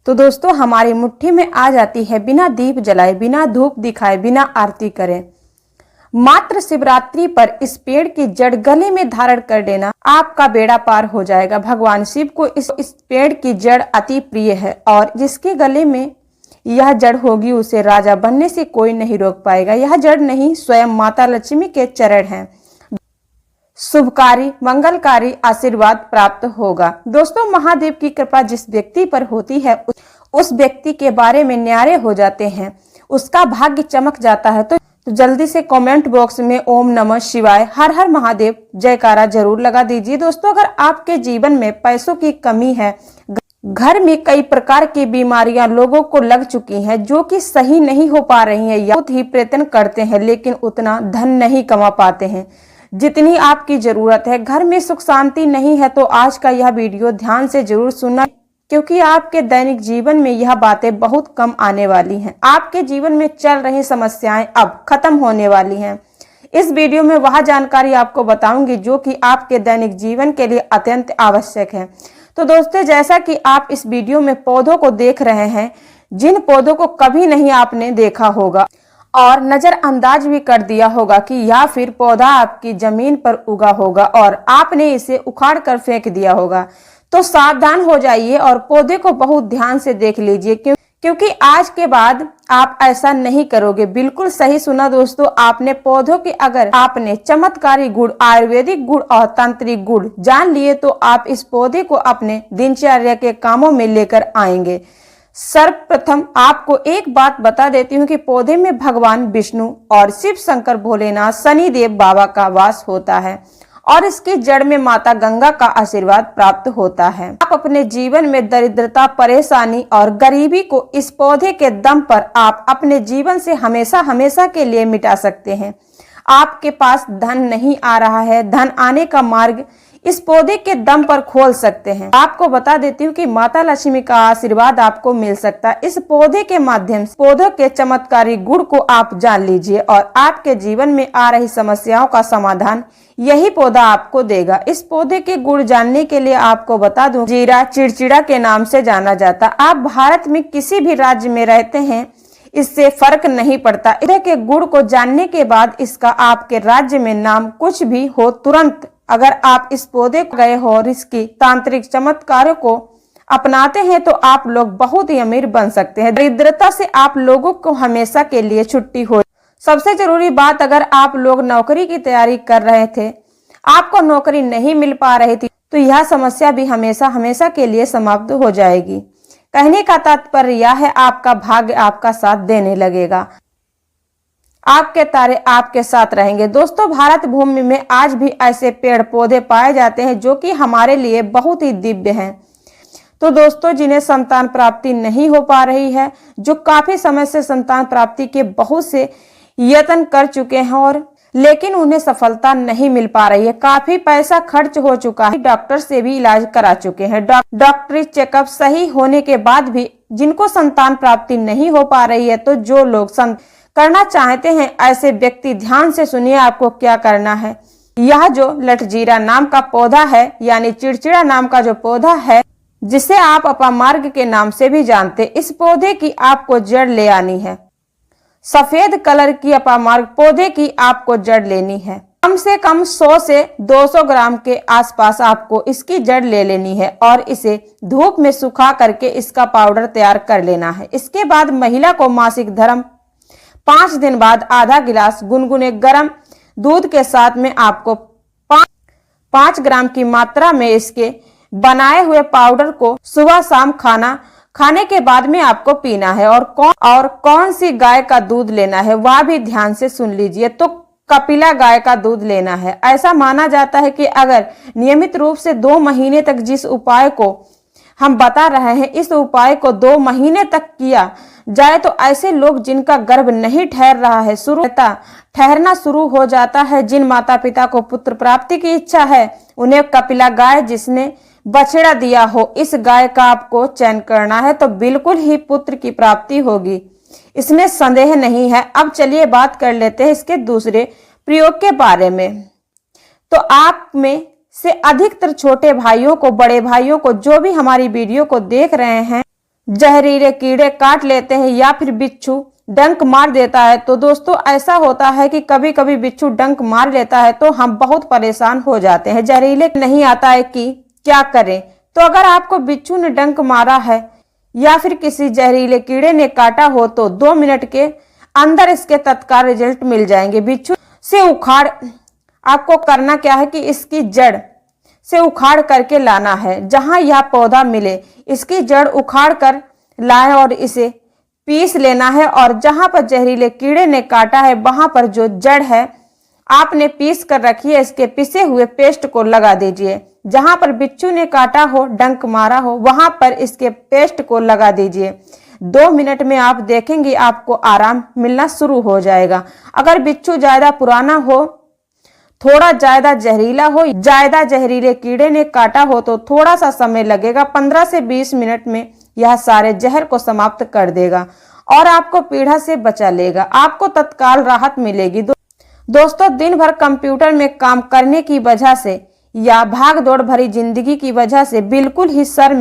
तो दोस्तों हमारी मुट्ठी में आ जाती है बिना दीप जलाए, बिना धूप दिखाए, बिना आरती करें। मात्र शिवरात्रि पर इस पेड़ की जड़ गले में धारण कर लेना, आपका बेड़ा पार हो जाएगा। भगवान शिव को इस पेड़ की जड़ अति प्रिय है और जिसके गले में यह जड़ होगी उसे राजा बनने से कोई नहीं रोक पाएगा। यह जड़ नहीं, स्वयं माता लक्ष्मी के चरण हैं। शुभकारी मंगलकारी आशीर्वाद प्राप्त होगा। दोस्तों महादेव की कृपा जिस व्यक्ति पर होती है उस व्यक्ति के बारे में न्यारे हो जाते हैं, उसका भाग्य चमक जाता है। तो जल्दी से कमेंट बॉक्स में ओम नमः शिवाय, हर हर महादेव जयकारा जरूर लगा दीजिए। दोस्तों अगर आपके जीवन में पैसों की कमी है, घर में कई प्रकार की बीमारियां लोगों को लग चुकी हैं जो कि सही नहीं हो पा रही हैं, या बहुत ही प्रयत्न करते हैं लेकिन उतना धन नहीं कमा पाते हैं जितनी आपकी जरूरत है, घर में सुख शांति नहीं है, तो आज का यह वीडियो ध्यान से जरूर सुनना, क्योंकि आपके दैनिक जीवन में यह बातें बहुत कम आने वाली हैं। आपके जीवन में चल रही समस्याएं अब खत्म होने वाली हैं। इस वीडियो में वह जानकारी आपको बताऊंगी जो कि आपके दैनिक जीवन के लिए अत्यंत आवश्यक है। तो दोस्तों जैसा कि आप इस वीडियो में पौधों को देख रहे हैं, जिन पौधों को कभी नहीं आपने देखा होगा और नजरअंदाज भी कर दिया होगा कि या फिर पौधा आपकी जमीन पर उगा होगा और आपने इसे उखाड़ कर फेंक दिया होगा, तो सावधान हो जाइए और पौधे को बहुत ध्यान से देख लीजिए, क्योंकि आज के बाद आप ऐसा नहीं करोगे। बिल्कुल सही सुना दोस्तों आपने। पौधों के अगर आपने चमत्कारी गुण, आयुर्वेदिक गुण और तांत्रिक गुण जान लिए तो आप इस पौधे को अपने दिनचर्या के कामों में लेकर आएंगे। सर्वप्रथम आपको एक बात बता देती हूँ कि पौधे में भगवान विष्णु और शिव शंकर भोलेनाथ शनिदेव बाबा का वास होता है और इसकी जड़ में माता गंगा का आशीर्वाद प्राप्त होता है। आप अपने जीवन में दरिद्रता, परेशानी और गरीबी को इस पौधे के दम पर आप अपने जीवन से हमेशा हमेशा के लिए मिटा सकते हैं। आपके पास धन नहीं आ रहा है, धन आने का मार्ग इस पौधे के दम पर खोल सकते हैं। आपको बता देती हूँ कि माता लक्ष्मी का आशीर्वाद आपको मिल सकता है इस पौधे के माध्यम से। पौधों के चमत्कारी गुण को आप जान लीजिए और आपके जीवन में आ रही समस्याओं का समाधान यही पौधा आपको देगा। इस पौधे के गुण जानने के लिए आपको बता दूं, जीरा चिड़चिड़ा के नाम से जाना जाता। आप भारत में किसी भी राज्य में रहते हैं, इससे फर्क नहीं पड़ता। इधर के गुण को जानने के बाद इसका आपके राज्य में नाम कुछ भी हो, तुरंत अगर आप इस पौधे को गए हो और इसकी तांत्रिक चमत्कारों को अपनाते हैं तो आप लोग बहुत ही अमीर बन सकते हैं। दरिद्रता से आप लोगों को हमेशा के लिए छुट्टी हो। सबसे जरूरी बात, अगर आप लोग नौकरी की तैयारी कर रहे थे, आपको नौकरी नहीं मिल पा रही थी, तो यह समस्या भी हमेशा हमेशा के लिए समाप्त हो जाएगी। कहने का तात्पर्य यह है, आपका भाग्य आपका साथ देने लगेगा, आपके तारे आपके साथ रहेंगे। दोस्तों भारत भूमि में आज भी ऐसे पेड़ पौधे पाए जाते हैं जो कि हमारे लिए बहुत ही दिव्य हैं। तो दोस्तों जिन्हें संतान प्राप्ति नहीं हो पा रही है, जो काफी समय से संतान प्राप्ति के बहुत से यत्न कर चुके हैं और लेकिन उन्हें सफलता नहीं मिल पा रही है, काफी पैसा खर्च हो चुका है, डॉक्टर से भी इलाज करा चुके हैं, डॉक्टरी चेकअप सही होने के बाद भी जिनको संतान प्राप्ति नहीं हो पा रही है, तो जो लोग करना चाहते हैं ऐसे व्यक्ति ध्यान से सुनिए आपको क्या करना है। यह जो लठजीरा नाम का पौधा है, यानी चिड़चिड़ा नाम का जो पौधा है, जिसे आप अपामार्ग के नाम से भी जानते, इस पौधे की आपको जड़ ले आनी है। सफेद कलर की अपामार्ग पौधे की आपको जड़ लेनी है। कम से कम 100 से 200 ग्राम के आसपास आपको इसकी जड़ ले लेनी है और इसे धूप में सुखा करके इसका पाउडर तैयार कर लेना है। इसके बाद महिला को मासिक धर्म 5 दिन बाद आधा गिलास गुनगुने गर्म दूध के साथ में आपको 5 ग्राम की मात्रा में इसके बनाए हुए पाउडर को सुबह शाम खाने के बाद में आपको पीना है। और कौन सी गाय का दूध लेना है वह भी ध्यान से सुन लीजिए, तो कपिला गाय का दूध लेना है। ऐसा माना जाता है कि अगर नियमित रूप से 2 महीने तक जिस उपाय को हम बता रहे हैं, इस उपाय को 2 महीने तक किया जाए तो ऐसे लोग जिनका गर्भ नहीं ठहर रहा है, ठहरना शुरू हो जाता है। जिन माता पिता को पुत्र प्राप्ति की इच्छा है, उन्हें कपिला गाय जिसने बछड़ा दिया हो, इस गाय का आपको चयन करना है, तो बिल्कुल ही पुत्र की प्राप्ति होगी, इसमें संदेह नहीं है। अब चलिए बात कर लेते हैं इसके दूसरे प्रयोग के बारे में। तो आप में से अधिकतर छोटे भाइयों को, बड़े भाइयों को, जो भी हमारी वीडियो को देख रहे हैं, जहरीले कीड़े काट लेते हैं या फिर बिच्छू डंक मार देता है। तो दोस्तों ऐसा होता है कि कभी कभी बिच्छू डंक मार लेता है तो हम बहुत परेशान हो जाते हैं, जहरीले नहीं आता है कि क्या करें। तो अगर आपको बिच्छू ने डंक मारा है या फिर किसी जहरीले कीड़े ने काटा हो तो 2 मिनट के अंदर इसके तत्काल रिजल्ट मिल जाएंगे। बिच्छू से उखाड़, आपको करना क्या है कि इसकी जड़ से उखाड़ करके लाना है। जहां यह पौधा मिले इसकी जड़ उखाड़ कर लाएं और इसे पीस लेना है, और जहां पर जहरीले कीड़े ने काटा है वहां पर जो जड़ है आपने पीस कर रखी है, इसके पिसे हुए पेस्ट को लगा दीजिए। जहां पर बिच्छू ने काटा हो, डंक मारा हो, वहां पर इसके पेस्ट को लगा दीजिए। 2 मिनट में आप देखेंगे आपको आराम मिलना शुरू हो जाएगा। अगर बिच्छू ज्यादा पुराना हो, थोड़ा ज्यादा जहरीला हो, ज्यादा जहरीले कीड़े ने काटा हो तो थोड़ा सा समय लगेगा। 15 से 20 मिनट में यह सारे जहर को समाप्त कर देगा और आपको पीड़ा से बचा लेगा। आपको तत्काल राहत मिलेगी। दोस्तों दिन भर कंप्यूटर में काम करने की वजह से या भाग दौड़ भरी जिंदगी की वजह से बिल्कुल ही सर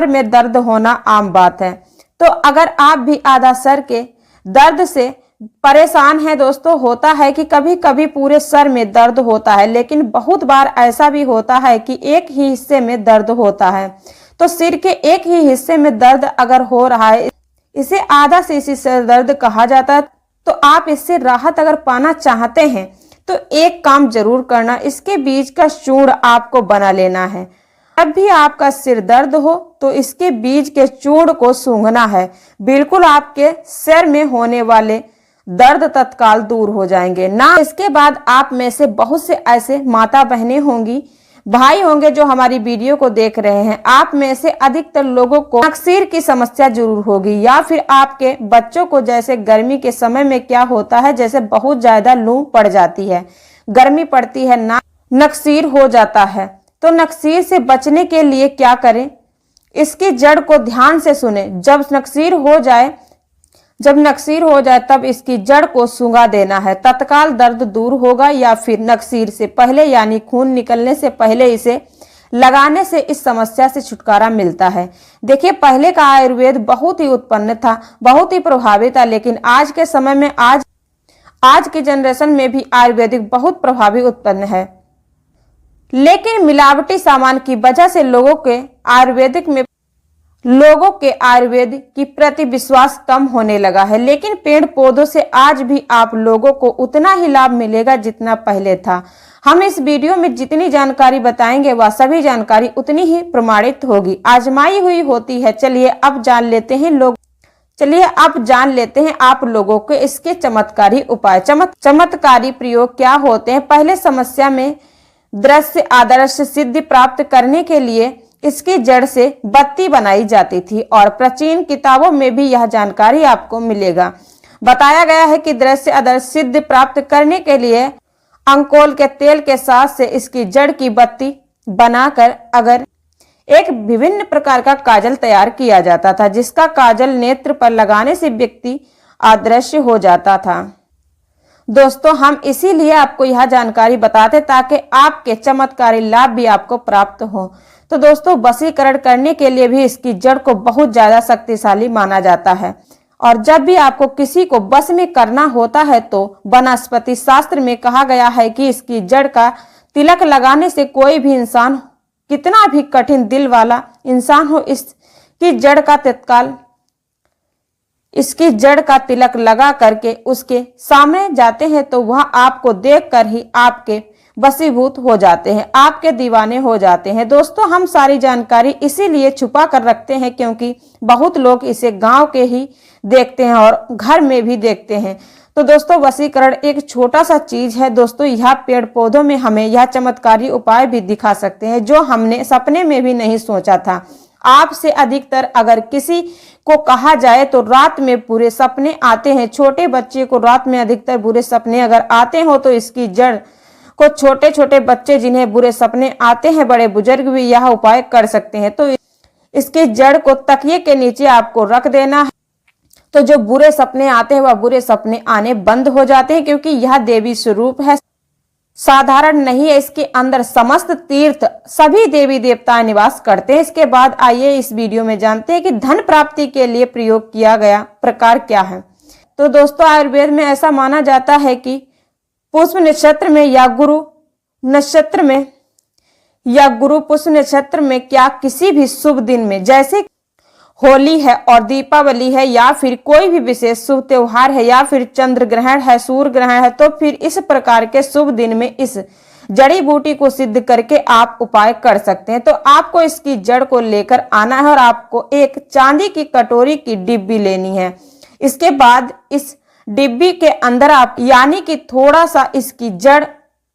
में दर्द होना आम बात है। तो अगर आप भी आधा सर के दर्द से परेशान है दोस्तों, होता है कि कभी कभी पूरे सर में दर्द होता है, लेकिन बहुत बार ऐसा भी होता है कि एक ही हिस्से में दर्द होता है। तो सिर के एक ही हिस्से में दर्द अगर हो रहा है, इसे आधा सीसी सिर दर्द कहा जाता है। तो आप इससे राहत अगर पाना चाहते हैं तो एक काम जरूर करना, इसके बीज का चूर्ण आपको बना लेना है। जब भी आपका सिर दर्द हो तो इसके बीज के चूर्ण को सूंघना है। बिल्कुल आपके सिर में होने वाले दर्द तत्काल दूर हो जाएंगे ना। इसके बाद आप में से बहुत से ऐसे माता बहनें होंगी, भाई होंगे जो हमारी वीडियो को देख रहे हैं। आप में से अधिकतर लोगों को नक्सीर की समस्या जरूर होगी, या फिर आपके बच्चों को जैसे गर्मी के समय में क्या होता है, जैसे बहुत ज्यादा लू पड़ जाती है, गर्मी पड़ती है ना, नक्सीर हो जाता है। तो नक्सीर से बचने के लिए क्या करें, इसकी जड़ को ध्यान से सुने। जब नक्सीर हो जाए तब इसकी जड़ को सूंघा देना है, तत्काल दर्द दूर होगा। या फिर नक्सीर से पहले यानी खून निकलने से पहले इसे लगाने से इस समस्या से छुटकारा मिलता है। देखिए पहले का आयुर्वेद बहुत ही उत्पन्न था, बहुत ही प्रभावी था, लेकिन आज के समय में आज के जनरेशन में भी आयुर्वेदिक बहुत प्रभावी उत्पन्न है, लेकिन मिलावटी सामान की वजह से लोगों के आयुर्वेद की प्रति विश्वास कम होने लगा है। लेकिन पेड़ पौधों से आज भी आप लोगों को उतना ही लाभ मिलेगा जितना पहले था। हम इस वीडियो में जितनी जानकारी बताएंगे वह सभी जानकारी उतनी ही प्रमाणित होगी, आजमाई हुई होती है। चलिए अब जान लेते हैं आप लोगों के इसके चमत्कारी उपाय, चमत्कारी प्रयोग क्या होते हैं। पहले समस्या में दृश्य आदर्श सिद्धि प्राप्त करने के लिए इसकी जड़ से बत्ती बनाई जाती थी, और प्राचीन किताबों में भी यह जानकारी आपको मिलेगा। बताया गया है कि दृश्य आदर्श सिद्धि प्राप्त करने के लिए अंकोल के तेल के साथ से इसकी जड़ की बत्ती बनाकर अगर एक विभिन्न प्रकार का काजल तैयार किया जाता था, जिसका काजल नेत्र पर लगाने से व्यक्ति अदृश्य हो जाता था। दोस्तों हम इसीलिए आपको यह जानकारी बताते ताकि आपके चमत्कारी लाभ भी आपको प्राप्त हो। तो दोस्तों वशीकरण करने के लिए भी इसकी जड़ को बहुत ज्यादा शक्तिशाली माना जाता है, और जब भी आपको किसी को वश में करना होता है तो वनस्पति शास्त्र में कहा गया है कि इसकी जड़ का तिलक लगाने से कोई भी इंसान, कितना भी कठिन दिल वाला इंसान हो, इसकी जड़ का तिलक लगा करके उसके सामने जाते हैं तो वह आपको देखकर ही आपके वशीभूत हो जाते हैं, आपके दीवाने हो जाते हैं। दोस्तों हम सारी जानकारी इसीलिए छुपा कर रखते हैं क्योंकि बहुत लोग इसे गांव के ही देखते हैं और घर में भी देखते हैं। तो दोस्तों वशीकरण एक छोटा सा चीज है दोस्तों, यह पेड़ पौधों में हमें यह चमत्कारी उपाय भी दिखा सकते हैं जो हमने सपने में भी नहीं सोचा था। आपसे अधिकतर अगर किसी को कहा जाए तो रात में बुरे सपने आते हैं, छोटे बच्चे को रात में अधिकतर बुरे सपने अगर आते हो तो इसकी जड़ को छोटे छोटे बच्चे जिन्हें बुरे सपने आते हैं, बड़े बुजुर्ग भी यह उपाय कर सकते हैं। तो इसकी जड़ को तकिए के नीचे आपको रख देना है, तो जो बुरे सपने आते हैं वह बुरे सपने आने बंद हो जाते हैं, क्योंकि यह देवी स्वरूप है, साधारण नहीं है, इसके अंदर समस्त तीर्थ सभी देवी देवता निवास करते हैं। इसके बाद आइए इस वीडियो में जानते हैं कि धन प्राप्ति के लिए प्रयोग किया गया प्रकार क्या है। तो दोस्तों, आयुर्वेद में ऐसा माना जाता है कि पुष्प नक्षत्र में या गुरु नक्षत्र में या गुरु पुष्प नक्षत्र में क्या किसी भी शुभ दिन में, जैसे होली है और दीपावली है या फिर कोई भी विशेष शुभ त्योहार है या फिर चंद्र ग्रहण है, सूर्य ग्रहण है, तो फिर इस प्रकार के शुभ दिन में इस जड़ी बूटी को सिद्ध करके आप उपाय कर सकते हैं। तो आपको इसकी जड़ को लेकर आना है और आपको एक चांदी की कटोरी की डिब्बी लेनी है। इसके बाद इस डिब्बी के अंदर आप यानी कि थोड़ा सा इसकी जड़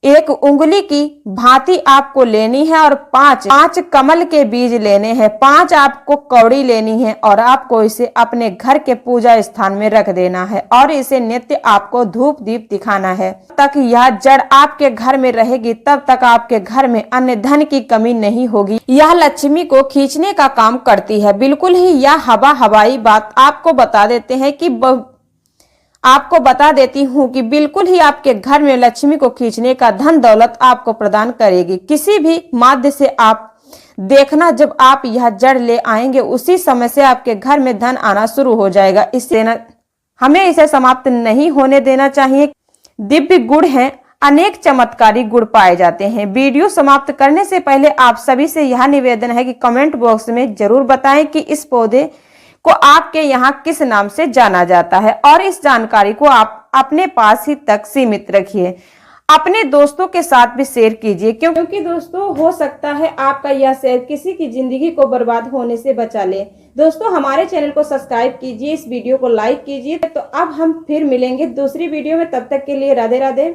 एक उंगली की भांति आपको लेनी है और पांच कमल के बीज लेने हैं, 5 आपको कौड़ी लेनी है और आपको इसे अपने घर के पूजा स्थान में रख देना है और इसे नित्य आपको धूप दीप दिखाना है। तक यह जड़ आपके घर में रहेगी तब तक आपके घर में अन्य धन की कमी नहीं होगी। यह लक्ष्मी को खींचने का काम करती है। बिल्कुल ही यह हवाई बात आपको बता देते हैं कि आपको बता देती हूँ कि बिल्कुल ही आपके घर में लक्ष्मी को खींचने का धन दौलत आपको प्रदान करेगी। किसी भी माध्यम से आप देखना, जब आप यह जड़ ले आएंगे उसी समय से आपके घर में धन आना शुरू हो जाएगा। हमें इसे समाप्त नहीं होने देना चाहिए। दिव्य गुण है, अनेक चमत्कारी गुण पाए जाते हैं। वीडियो समाप्त करने से पहले आप सभी से यह निवेदन है कि कमेंट बॉक्स में जरूर बताएं कि इस पौधे को आपके यहाँ किस नाम से जाना जाता है और इस जानकारी को आप अपने पास ही तक सीमित रखिए। अपने दोस्तों के साथ भी शेयर कीजिए, क्योंकि दोस्तों हो सकता है आपका यह शेयर किसी की जिंदगी को बर्बाद होने से बचा ले। दोस्तों, हमारे चैनल को सब्सक्राइब कीजिए, इस वीडियो को लाइक कीजिए। तो अब हम फिर मिलेंगे दूसरी वीडियो में, तब तक के लिए राधे राधे।